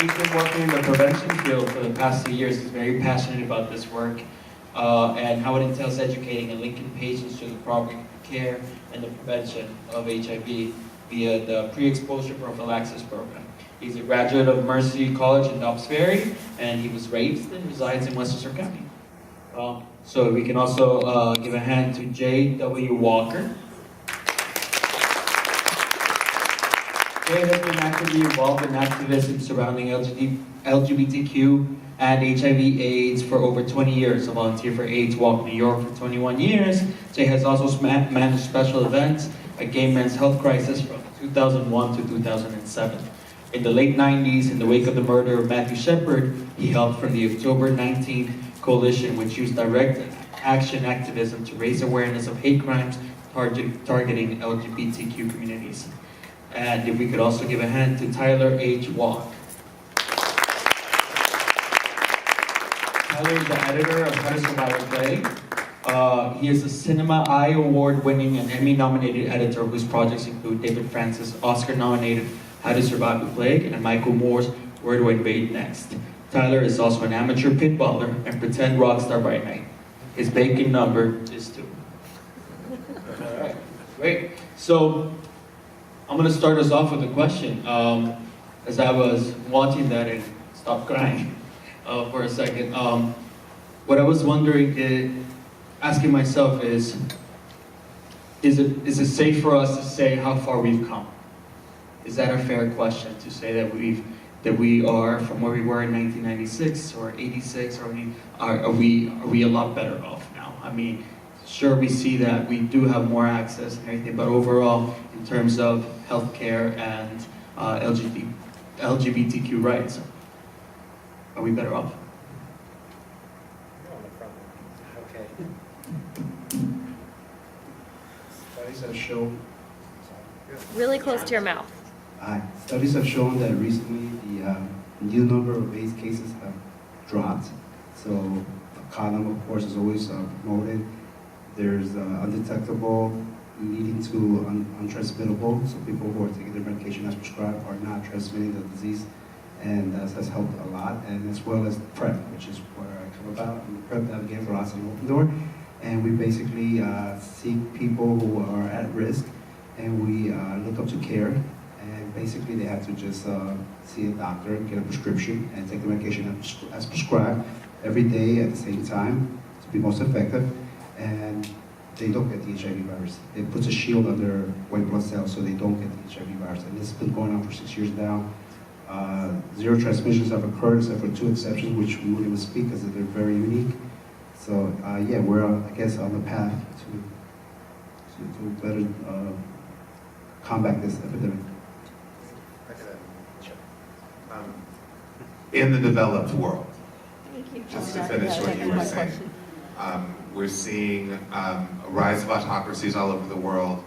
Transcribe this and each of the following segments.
He's been working in the prevention field for the past 2 years. He's very passionate about this work and how it entails educating and linking patients to the proper care and the prevention of HIV via the pre-exposure prophylaxis program. He's a graduate of Mercy College in Dobbs Ferry, and he was raised and resides in Westchester County. So we can also give a hand to J.W. Walker. Jay has been actively involved in activism surrounding LGBTQ and HIV/AIDS for over 20 years. A volunteer for AIDS Walk New York for 21 years. Jay has also managed special events at Gay Men's Health Crisis from 2001 to 2007. In the late 90s, in the wake of the murder of Matthew Shepard, he helped from the October 19th coalition, which used direct action activism to raise awareness of hate crimes targeting LGBTQ communities. And if we could also give a hand to Tyler H. Walk. Tyler is the editor of How to Survive a Plague. He is a Cinema Eye Award-winning and Emmy-nominated editor whose projects include David Francis' Oscar-nominated How to Survive a Plague and Michael Moore's Where to Invade Next. Tyler is also an amateur pinballer and pretend rock star by night. His bacon number is 2. All right, great. So I'm going to start us off with a question. As I was watching that and stopped crying for a second, what I was wondering, asking myself is it safe for us to say how far we've come? Is that a fair question to say that we are from where we were in 1996 or 86? Are we a lot better off now? I mean, sure, we see that we do have more access and everything, but overall, in terms of healthcare and LGBTQ rights, are we better off? Okay. Studies have shown. Really close to your mouth. Studies have shown that recently the new number of AIDS cases have dropped. So a condom, of course, is always promoted. There's undetectable leading to untransmittable. So people who are taking their medication as prescribed are not transmitting the disease, and that has helped a lot. And as well as PrEP, which is where I come about. I'm PrEP navigator for Ossining Open Door, and we basically seek people who are at risk, and we look up to care. And basically, they have to just see a doctor, get a prescription, and take the medication as prescribed every day at the same time to be most effective. And they don't get the HIV virus. It puts a shield on their white blood cells so they don't get the HIV virus. And this has been going on for 6 years now. 0 transmissions have occurred except for 2 exceptions, which we won't even speak because they're very unique. So yeah, we're, I guess, on the path to better combat this epidemic. In the developed world, Thank you. just to finish what you were saying, we're seeing a rise of autocracies all over the world.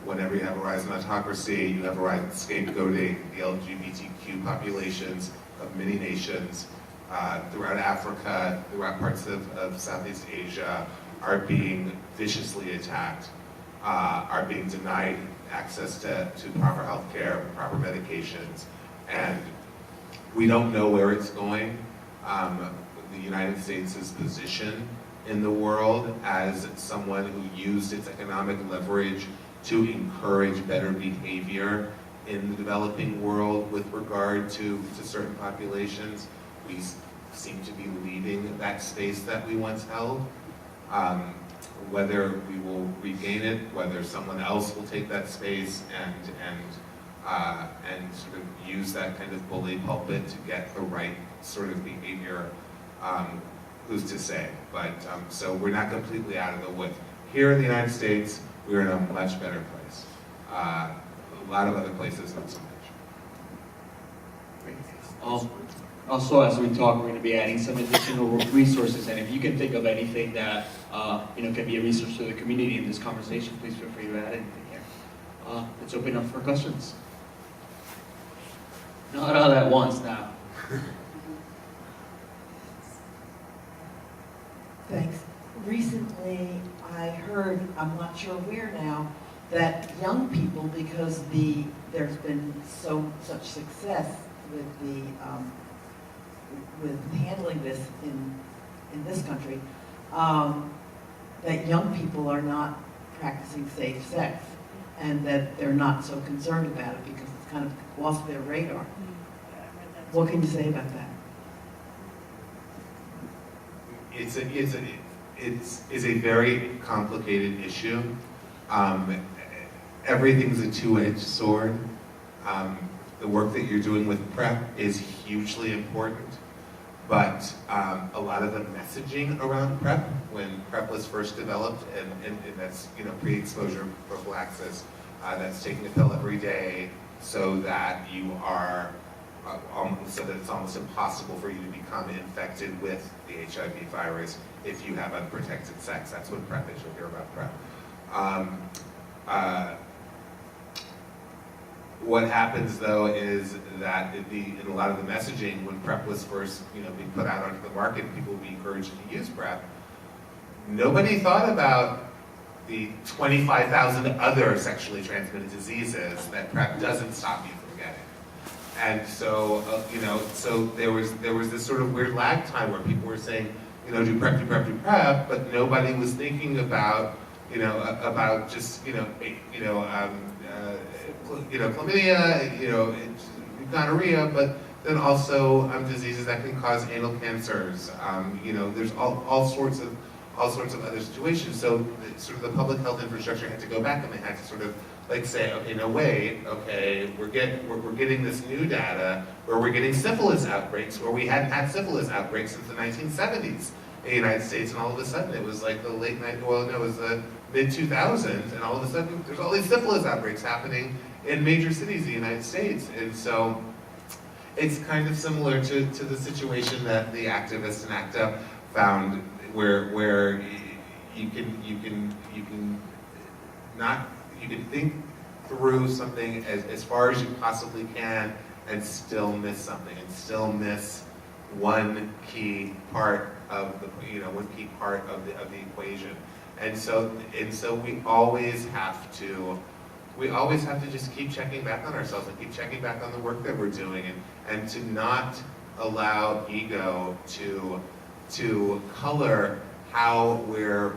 Whenever you have a rise in autocracy, you have a rise in scapegoating. The LGBTQ populations of many nations throughout Africa, throughout parts of Southeast Asia, are being viciously attacked, are being denied access to proper health care, proper medications, and we don't know where it's going. The United States' position in the world as someone who used its economic leverage to encourage better behavior in the developing world with regard to certain populations. We seem to be leaving that space that we once held. Whether we will regain it, whether someone else will take that space and sort of use that kind of bully pulpit to get the right sort of behavior, who's to say? But so we're not completely out of the woods. Here in the United States, we're in a much better place. A lot of other places, not so much. Also, as we talk, we're going to be adding some additional resources, and if you can think of anything that can be a resource to the community in this conversation, please feel free to add anything here. Let's open up for questions. Not all at once now. Thanks. Recently, I heard, I'm not sure where now, that young people, because there's been such success with the, with handling this in this country, that young people are not practicing safe sex, and that they're not so concerned about it because it's kind of off their radar. What can you say about that? It's a very complicated issue. Everything's a two-edged sword. The work that you're doing with PrEP is hugely important, but a lot of the messaging around PrEP, when PrEP was first developed, and that's pre-exposure prophylaxis, that's taking a pill every day so that you are so that it's almost impossible for you to become infected with the HIV virus if you have unprotected sex. That's what PrEP is. You'll hear about PrEP. What happens though is that in a lot of the messaging, when PrEP was first being put out onto the market and people would be encouraged to use PrEP, nobody thought about the 25,000 other sexually transmitted diseases that PrEP doesn't stop you from getting. And so, so there was this sort of weird lag time where people were saying, do PrEP, do PrEP, do PrEP, but nobody was thinking about, about just, chlamydia, gonorrhea, but then also diseases that can cause anal cancers. There's all sorts of other situations. So sort of the public health infrastructure had to go back and they had to sort of say, okay, no wait, okay, we're getting this new data where we're getting syphilis outbreaks where we hadn't had syphilis outbreaks since the 1970s in the United States, and all of a sudden it was like the it was the mid-2000s, and all of a sudden there's all these syphilis outbreaks happening in major cities in the United States. And so it's kind of similar to the situation that the activists in ACT UP found, where you can think through something as far as you possibly can and still miss something, and still miss one key part of the the equation. And so we always have to just keep checking back on ourselves and keep checking back on the work that we're doing, and to not allow ego to color how we're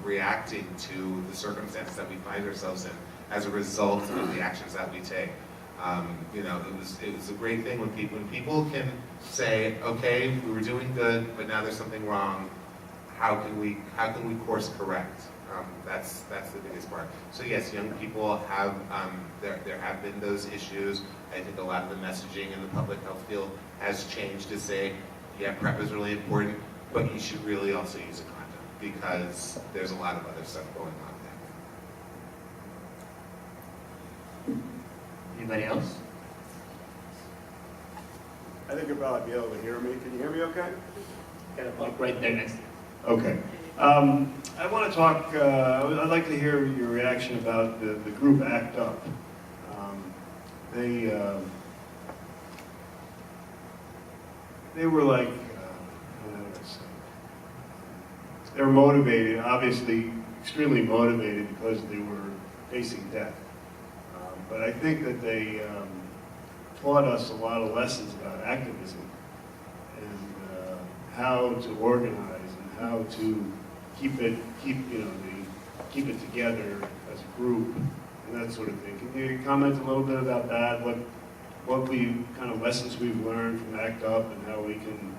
reacting to the circumstances that we find ourselves in as a result of the actions that we take. It was a great thing when people can say, okay, we were doing good, but now there's something wrong. How can we course correct? That's the biggest part. So yes, young people have there have been those issues. I think a lot of the messaging in the public health field has changed to say, yeah, PrEP is really important, but you should really also use a condom because there's a lot of other stuff going on there. Anybody else? I think you'll probably be able to hear me. Can you hear me okay? Got a mic right there next to you. Okay. I want to talk, I'd like to hear your reaction about the group ACT UP. They were like, how do I say? They were motivated, obviously extremely motivated because they were facing death. But I think that they taught us a lot of lessons about activism and how to organize and how to keep it together as a group and that sort of thing. Can you comment a little bit about that? What kind of lessons we've learned from ACT UP and how we can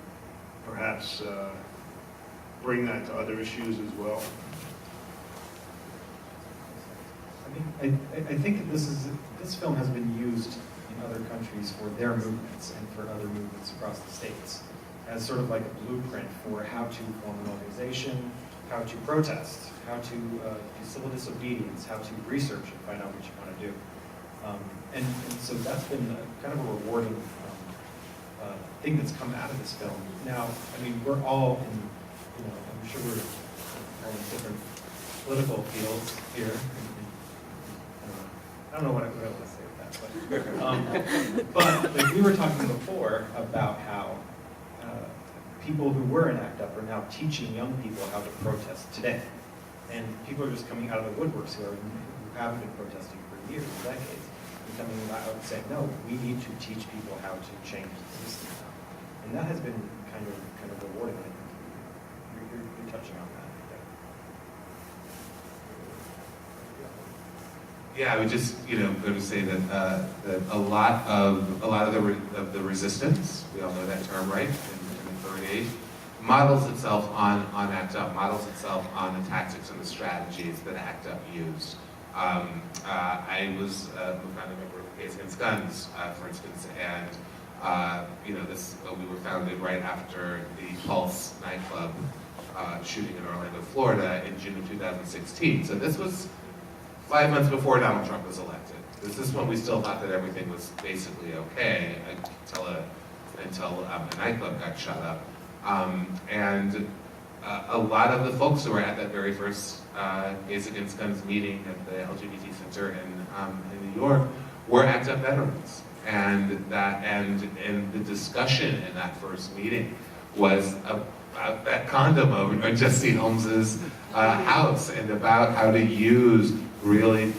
perhaps bring that to other issues as well? I think that this film has been used in other countries for their movements and for other movements across the states as sort of like a blueprint for how to form an organization, how to protest, how to do civil disobedience, how to research and find out what you want to do. And so that's been kind of a rewarding thing that's come out of this film. Now, I mean, we're all in, I'm sure we're all in different political fields here. I don't know what I want to say with that, but like we were talking before about how people who were in ACT UP are now teaching young people how to protest today. And people are just coming out of the woodworks who have been protesting for years, decades. and coming out and saying, no, we need to teach people how to change the system now. And that has been kind of rewarding. I think you're touching on that. Yeah, I would just, going to say that, that a lot of the resistance, we all know that term, right, in the current age, models itself on ACT UP, models itself on the tactics and the strategies that ACT UP used. I was a founding member of Gays Against Guns, for instance, and we were founded right after the Pulse nightclub shooting in Orlando, Florida, in June of 2016. So this was 5 months before Donald Trump was elected. This is when we still thought that everything was basically okay until a nightclub got shut up. And a lot of the folks who were at that very first Gays Against Guns meeting at the LGBT Center in New York were ACT UP veterans. And the discussion in that first meeting was about that condom over Jesse Holmes's house, and about how to use really,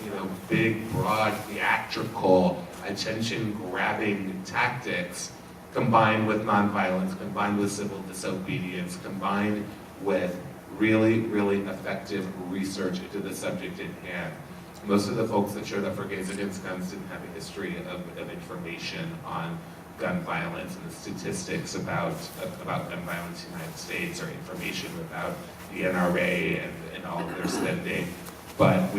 big, broad, theatrical, attention-grabbing tactics combined with nonviolence, combined with civil disobedience, combined with really, really effective research into the subject at hand. Most of the folks that showed up for Gays Against Guns didn't have a history of information on gun violence and the statistics about gun violence in the United States, or information about the NRA and all of their spending. But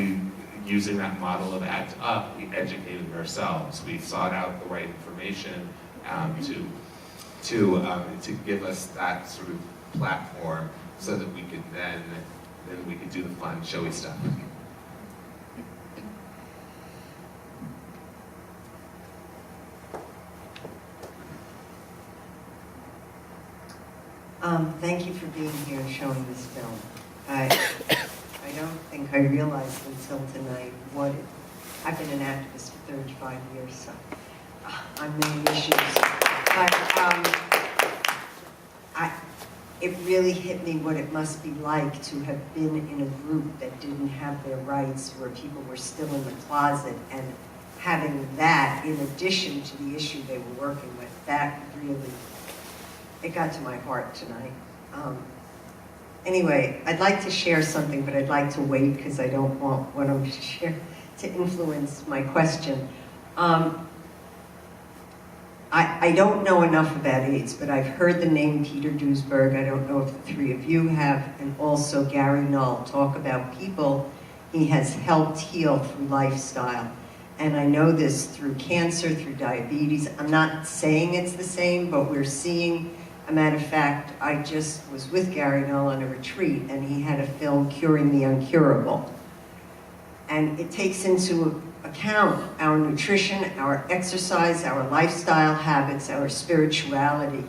using that model of ACT UP, we educated ourselves. We sought out the right information to give us that sort of platform, so that we could then we could do the fun, showy stuff. Thank you for being here and showing this film. I don't think I realized until tonight I've been an activist for 35 years, so on many issues. But it really hit me what it must be like to have been in a group that didn't have their rights, where people were still in the closet, and having that in addition to the issue they were working with. That really, it got to my heart tonight. Anyway, I'd like to share something, but I'd like to wait because I don't want what I'm going to share to influence my question. I don't know enough about AIDS, but I've heard the name Peter Duesberg. I don't know if the three of you have, and also Gary Null, talk about people he has helped heal through lifestyle. And I know this through cancer, through diabetes. I'm not saying it's the same, but we're seeing. A matter of fact, I just was with Gary Null on a retreat, and he had a film, Curing the Uncurable. And it takes into account our nutrition, our exercise, our lifestyle habits, our spirituality.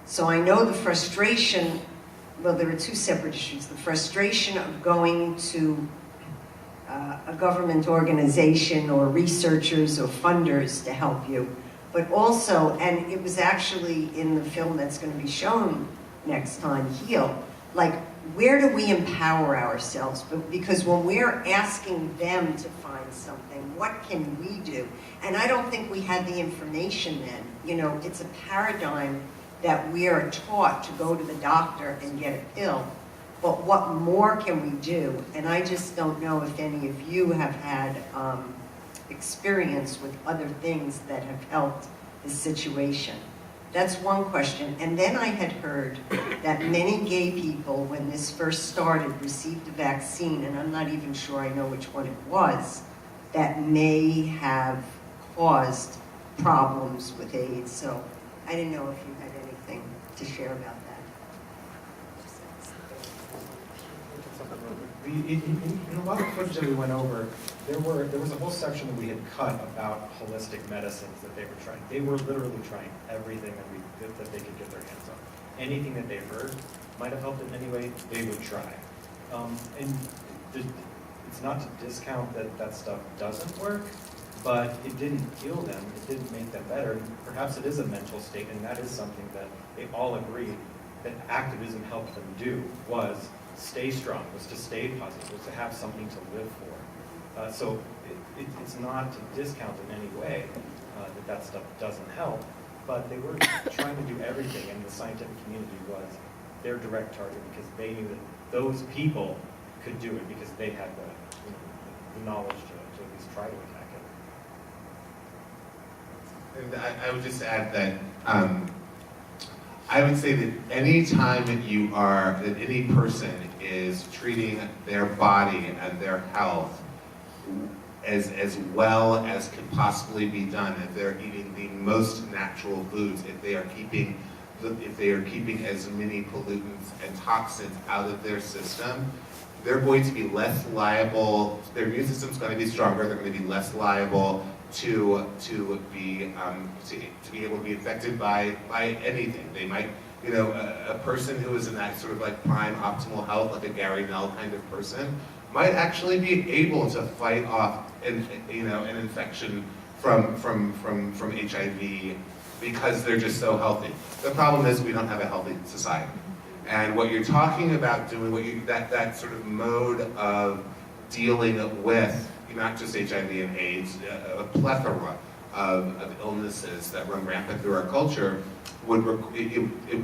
So I know the frustration, well, there are two separate issues. The frustration of going to a government organization or researchers or funders to help you. But also, and it was actually in the film that's going to be shown next time, Heal, like, where do we empower ourselves? Because when we're asking them to find something, what can we do? And I don't think we had the information then. It's a paradigm that we are taught to go to the doctor and get a pill. But what more can we do? And I just don't know if any of you have had experience with other things that have helped the situation. That's one question. And then I had heard that many gay people, when this first started, received a vaccine, and I'm not even sure I know which one it was, that may have caused problems with AIDS. So I didn't know if you had anything to share about that. In a lot of footage that we went over, there was a whole section that we had cut about holistic medicines that they were trying. They were literally trying everything that they could get their hands on. Anything that they heard might have helped in any way, they would try. And it's not to discount that stuff doesn't work, but it didn't heal them, it didn't make them better. Perhaps it is a mental state, and that is something that they all agreed that activism helped them do, was stay strong, was to stay positive, was to have something to live for. So it's not to discount in any way that stuff doesn't help, but they were trying to do everything, and the scientific community was their direct target because they knew that those people could do it because they had the knowledge to at least try to attack it. And I would just add that I would say that any time that any person is treating their body and their health as well as can possibly be done, if they're eating the most natural foods, if they are keeping as many pollutants and toxins out of their system, they're going to be less liable, their immune system's going to be stronger, they're going to be less liable to be able to be infected by anything. They might, a person who is in that sort of like prime optimal health, like a Gary Null kind of person, might actually be able to fight off an infection from HIV because they're just so healthy. The problem is we don't have a healthy society. And what you're talking about doing, that sort of mode of dealing with not just HIV and AIDS, a plethora of illnesses that run rampant through our culture, would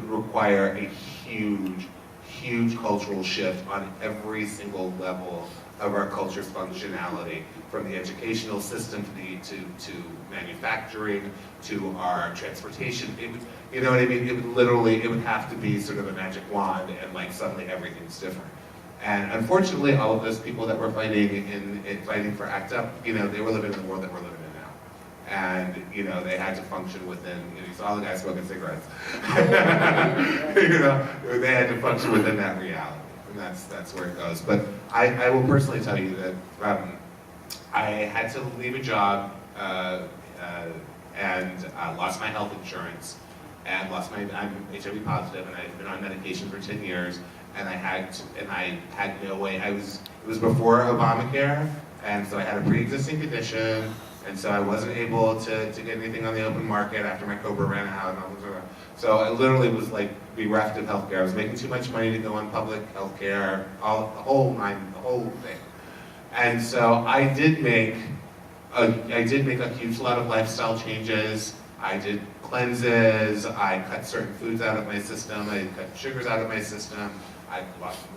require a huge cultural shift on every single level of our culture's functionality, from the educational system to manufacturing to our transportation. You know what I mean? It would have to be sort of a magic wand, and like suddenly everything's different. And unfortunately, all of those people that were fighting for ACT UP, they were living in the world that we're living in now. And, they had to function within, you saw the guys smoking cigarettes. They had to function within that reality. And that's where it goes. But I will personally tell you that I had to leave a job and lost my health insurance and I'm HIV positive, and I've been on medication for 10 years. And I had no way. It was before Obamacare, and so I had a pre-existing condition, and so I wasn't able to get anything on the open market after my COBRA ran out. So I literally was like bereft of healthcare. I was making too much money to go on public healthcare, the whole thing. And so I did make a huge lot of lifestyle changes. I did cleanses. I cut certain foods out of my system. I cut sugars out of my system. I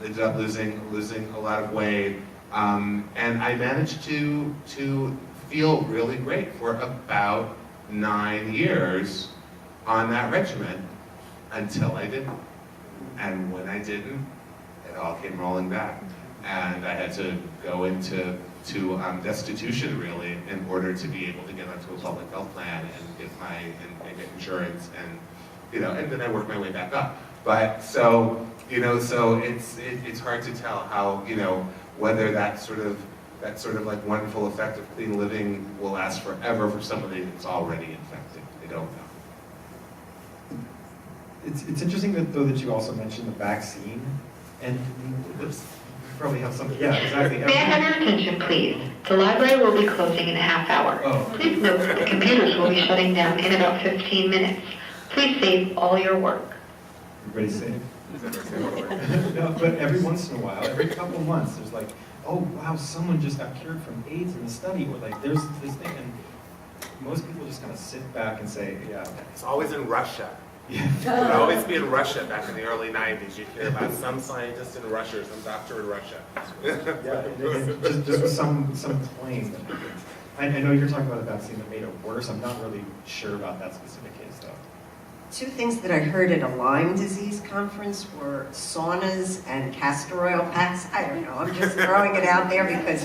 ended up losing a lot of weight, and I managed to feel really great for about 9 years on that regimen until I didn't. And when I didn't, it all came rolling back, and I had to go into destitution really in order to be able to get onto a public health plan and get insurance, and and then I worked my way back up. But so it's hard to tell how whether that sort of like wonderful effect of clean living will last forever for somebody that's already infected. I don't know. It's interesting though that you also mentioned the vaccine, and this probably have some. Yeah, exactly. May I have your attention, please? The library will be closing in a half hour. Oh. Please note that the computers will be shutting down in about 15 minutes. Please save all your work. Everybody's safe. No, but every once in a while, every couple of months, there's like, oh wow, someone just got cured from AIDS in the study, or like there's this thing, and most people just kind of sit back and say, yeah, okay. It's always in Russia. Yeah. It would always be in Russia back in the early 90s. You'd hear about some scientist in Russia or some doctor in Russia. Yeah, just with some claim. I know you're talking about a vaccine that made it worse. I'm not really sure about that specific case, though. Two things that I heard at a Lyme disease conference were saunas and castor oil packs. I don't know, I'm just throwing it out there because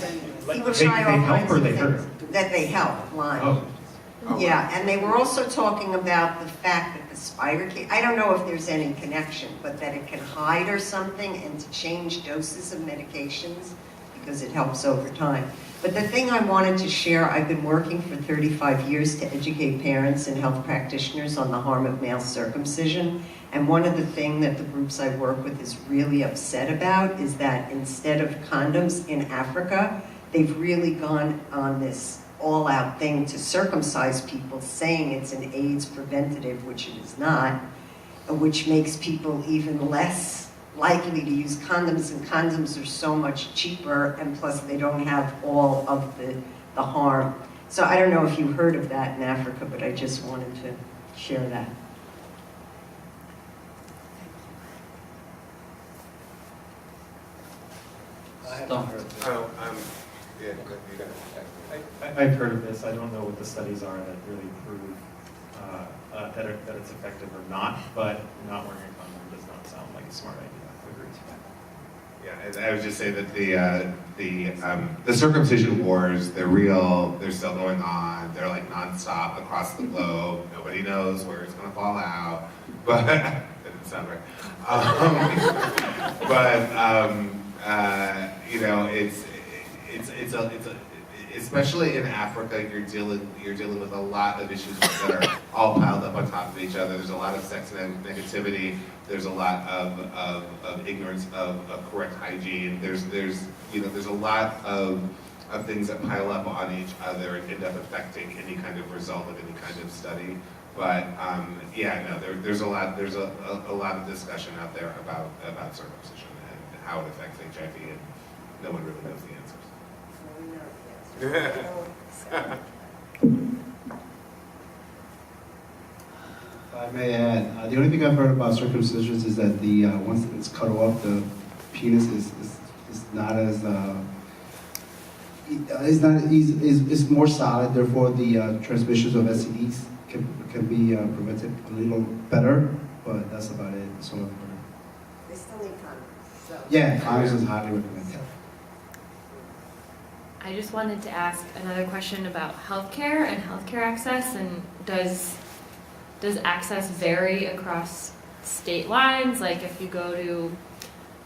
people try all kinds of things. That they help Lyme. Oh. Yeah, and they were also talking about the fact that the spider I don't know if there's any connection, but that it can hide or something, and to change doses of medications because it helps over time. But the thing I wanted to share, I've been working for 35 years to educate parents and health practitioners on the harm of male circumcision. And one of the things that the groups I work with is really upset about is that instead of condoms in Africa, they've really gone on this all-out thing to circumcise people, saying it's an AIDS preventative, which it is not, which makes people even less likely to use condoms, and condoms are so much cheaper, and plus they don't have all of the the harm. So I don't know if you heard of that in Africa, but I just wanted to share that. I haven't heard of that. Oh, yeah, you got it. I've heard of this. I don't know what the studies are that really prove that it's effective or not, but not wearing a condom does not sound like a smart idea. I agree to that. Yeah, and I would just say that the circumcision wars, they're real, they're still going on, they're like nonstop across the globe, nobody knows where it's gonna fall out, but, that didn't sound right. You know, it's especially in Africa, you're dealing with a lot of issues that are all piled up on top of each other. There's a lot of sex negativity. There's a lot of ignorance of correct hygiene. There's a lot of things that pile up on each other and end up affecting any kind of result of any kind of study. But yeah, no, there's a lot of discussion out there about circumcision and how it affects HIV, and no one really knows the answers. If I may add, the only thing I've heard about circumcisions is that the once it's cut off, the penis is not as is more solid. Therefore, the transmissions of STDs can be prevented a little better. But that's about it. That's all I've heard. They still need condoms. So. Yeah, condoms is highly recommended. I just wanted to ask another question about healthcare and healthcare access, and does access vary across state lines? Like if you go to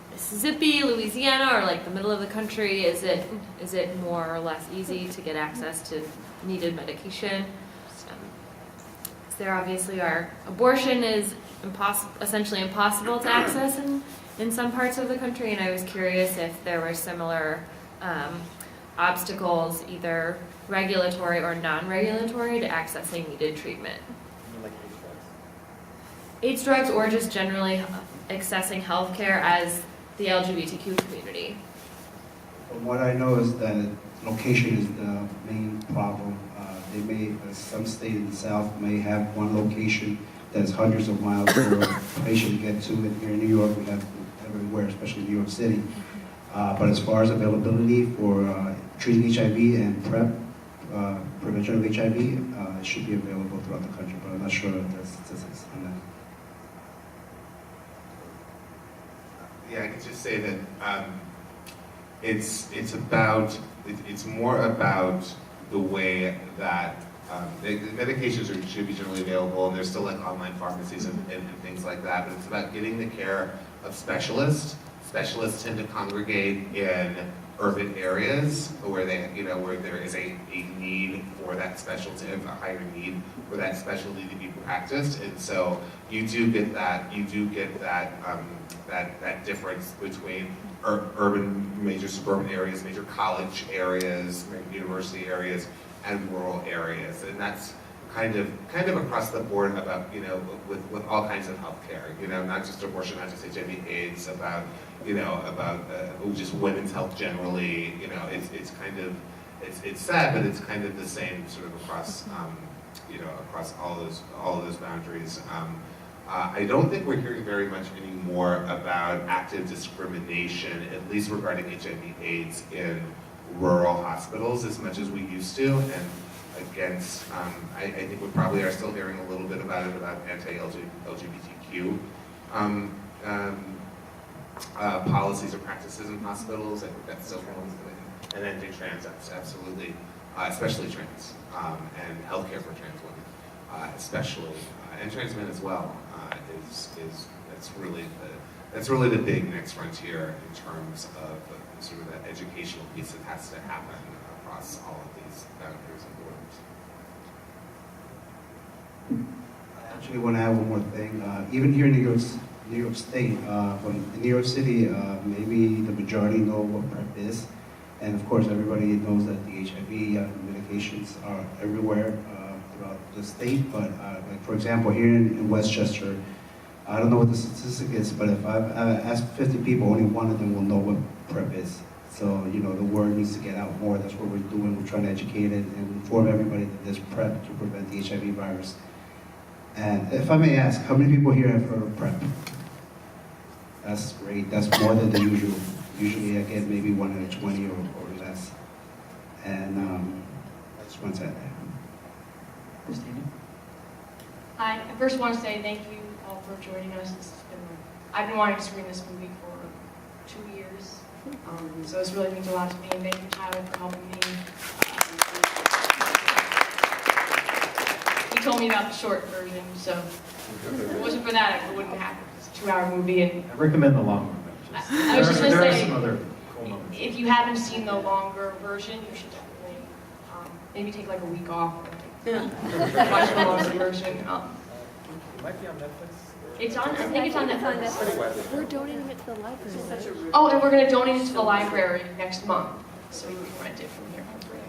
Mississippi, Louisiana, or like the middle of the country, is it more or less easy to get access to needed medication? There obviously are, abortion is essentially impossible to access in some parts of the country, and I was curious if there were similar obstacles, either regulatory or non-regulatory, to accessing needed treatment. Like AIDS drugs, or just generally accessing healthcare as the LGBTQ community. From what I know is that location is the main problem. Some state in the South may have one location that's hundreds of miles for a patient to get to, and here in New York we have everywhere, especially New York City. But as far as availability for treating HIV and prevention of HIV, it should be available throughout the country, but I'm not sure of the statistics on that. Yeah, I could just say that it's more about the way that the medications should be generally available, and there's still like online pharmacies and things like that, but it's about getting the care of specialists. Specialists tend to congregate in urban areas where where there is a need for that specialty, a higher need for that specialty to be practiced, and so you do get that that difference between urban, major suburban areas, major college areas, university areas, and rural areas, and that's kind of across the board about with all kinds of healthcare, not just abortion, not just HIV/AIDS, about just women's health generally. It's sad, but it's kind of the same sort of across across all of those boundaries. I don't think we're hearing very much anymore about active discrimination, at least regarding HIV/AIDS in rural hospitals, as much as we used to, and against, I think we probably are still hearing a little bit about it, about anti-LGBTQ policies or practices in hospitals. I think that's still going, and anti-trans, absolutely, especially trans, and healthcare for trans women, especially, and trans men as well, that's really the big next frontier in terms of sort of that educational piece that has to happen across all of these boundaries and borders. I actually want to add one more thing. Even here in New York State, in New York City, maybe the majority know what PrEP is, and of course everybody knows that the HIV medications are everywhere throughout the state. But like for example, here in Westchester, I don't know what the statistic is, but if I've asked 50 people, only one of them will know what PrEP is. So, you know, the word needs to get out more. That's what we're doing. We're trying to educate and inform everybody that there's PrEP to prevent the HIV virus. And if I may ask, how many people here have heard of PrEP? That's great. That's more than the usual. Usually I get maybe 1 out of 20 or less. And I just want to say that. Christina? I first want to say thank you all for joining us. I've been wanting to screen this movie for 2 years, so this really means a lot to me, and thank you, Tyler, for helping me. He told me about the short version, so if it wasn't for that, it wouldn't happen. It's a 2-hour movie, and I recommend the long one. I was just going to There are say, some other cool moments. if you haven't seen the longer version, you should definitely maybe take like a week off and watch the longer version. It might be on Netflix. It's on. I think it's on Netflix. We're donating it to the library. Oh, and we're going to donate it to the library next month, so you can rent it from here for free.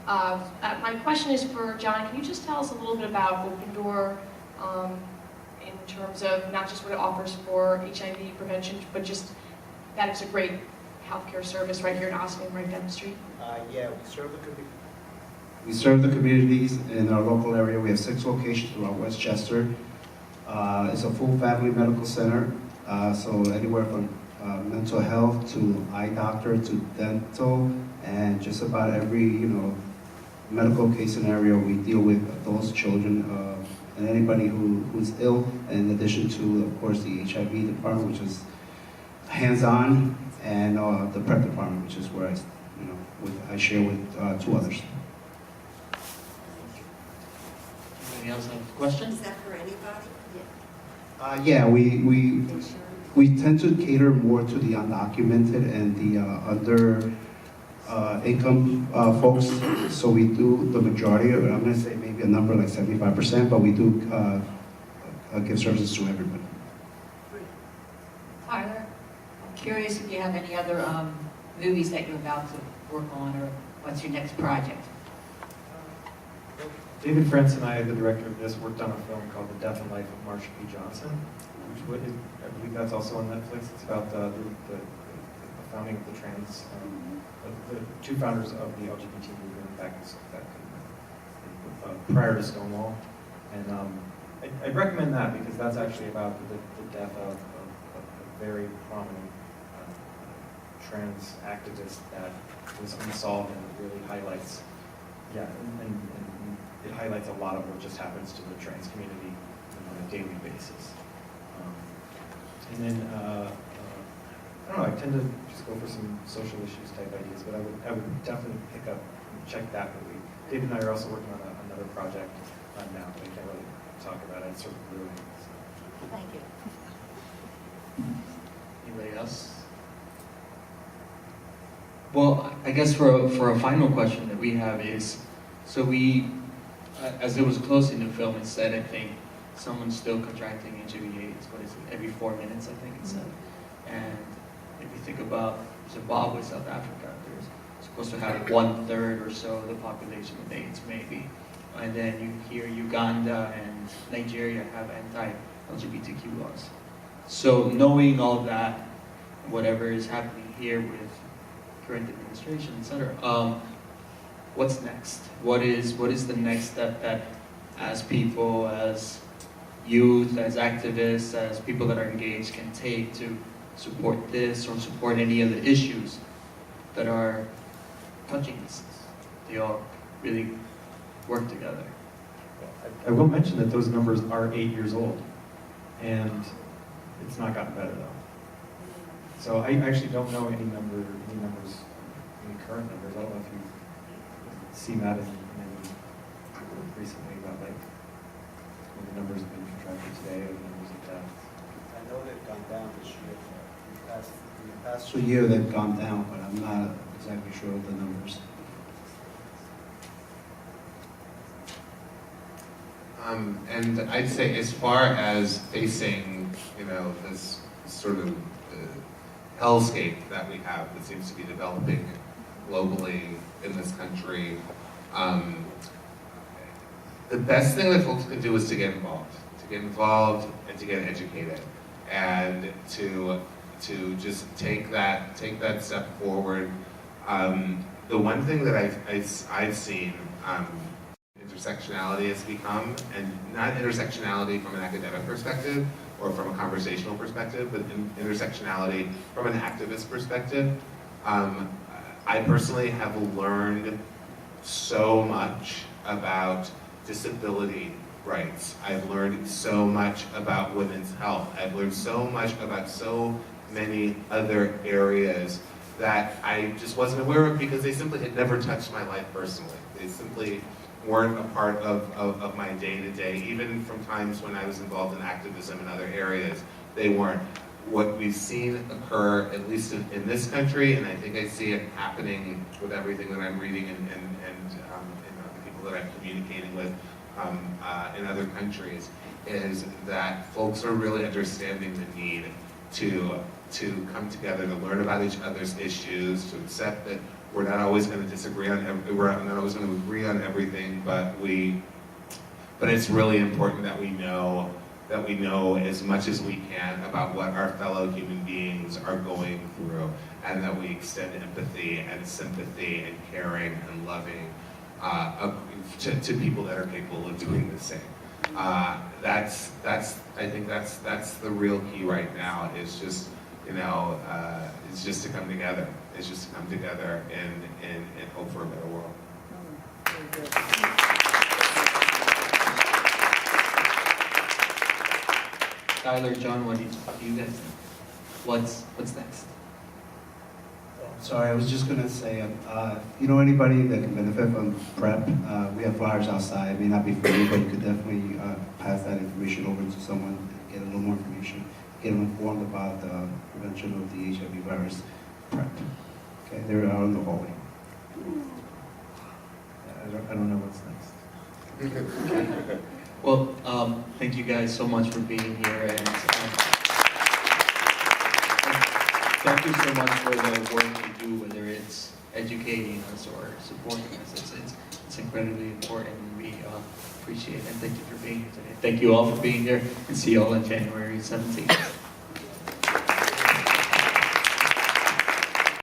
My question is for John. Can you just tell us a little bit about Open Door in terms of not just what it offers for HIV prevention, but just that it's a great healthcare service right here in Ossining, right down the street? Yeah, we serve the communities in our local area. We have 6 locations throughout Westchester. It's a full family medical center, so anywhere from mental health to eye doctor to dental, and just about every, you know, medical case scenario we deal with adults, children, and anybody who's ill, in addition to, of course, the HIV department, which is hands-on, and the PrEP department, which is where I share with 2 others. Anybody else have questions? Is that for anybody? Yeah, we tend to cater more to the undocumented and the under income folks. So we do the majority of it. I'm going to say maybe a number like 75%, but we do give services to everybody. Tyler, I'm curious if you have any other movies that you're about to work on, or what's your next project? David France and I, the director of this, worked on a film called The Death and Life of Marsha P. Johnson, which I believe that's also on Netflix. It's about the founding of the trans, the 2 founders of the LGBT movement back prior to Stonewall. And I'd recommend that because that's actually about the death of a very prominent trans activist that was unsolved, and it really highlights, and it highlights a lot of what just happens to the trans community on a daily basis. And then, I don't know, I tend to just go for some social issues type ideas, but I would definitely pick up and check that movie. David and I are also working on another project now, but I can't really talk about it. It's sort of brewing. So. Thank you. Anybody else? Well, I guess for a final question that we have is, so we, as it was close in the film, it said, I think, someone's still contracting HIV/AIDS. What is it? Every 4 minutes, I think it said. And if you think about Zimbabwe, South Africa, there's supposed to have 1/3 or so of the population with AIDS, maybe. And then you hear Uganda and Nigeria have anti-LGBTQ laws. So knowing all that, whatever is happening here with current administration, etc., what's next? What is the next step that, as people, as youth, as activists, as people that are engaged, can take to support this or support any of the issues that are touching us? They all really work together. I will mention that those numbers are 8 years old, and it's not gotten better though. So I actually don't know any numbers, any current numbers. I don't know if you've seen that in recently about like when the numbers have been contracted today or the numbers of deaths. I know they've gone down this year. In the past 2 years they've gone down, but I'm not exactly sure of the numbers. And I'd say, as far as facing, this sort of hellscape that we have that seems to be developing globally in this country, the best thing that folks can do is to get involved and to get educated, and to to just take that step forward. The one thing that I've seen intersectionality has become, and not intersectionality from an academic perspective or from a conversational perspective, but intersectionality from an activist perspective. I personally have learned so much about disability rights. I've learned so much about women's health. I've learned so much about so many other areas that I just wasn't aware of because they simply had never touched my life personally. They simply weren't a part of my day-to-day, even from times when I was involved in activism in other areas. They weren't. What we've seen occur, at least in this country, and I think I see it happening with everything that I'm reading and the people that I'm communicating with in other countries, is that folks are really understanding the need to come together, to learn about each other's issues, to accept that we're not always going to disagree on, we're not always going to agree on everything, but it's really important that we know as much as we can about what our fellow human beings are going through, and that we extend empathy and sympathy and caring and loving to people that are capable of doing the same. I think that's the real key right now. Is just it's just to come together. It's just to come together and hope for a better world. Tyler, John, what do you guys think? What's next? Sorry, I was just gonna say, anybody that can benefit from PrEP, we have flyers outside. It may not be for you, but you could definitely pass that information over to someone, get a little more information, get them informed about the prevention of the HIV virus, PrEP. Okay, they're out in the hallway. I don't know what's next. Well, thank you guys so much for being here, and thank you so much for the work you do, whether it's educating us or supporting us. It's incredibly important, and we appreciate it. And thank you for being here today. Thank you all for being here, and see you all on January 17th.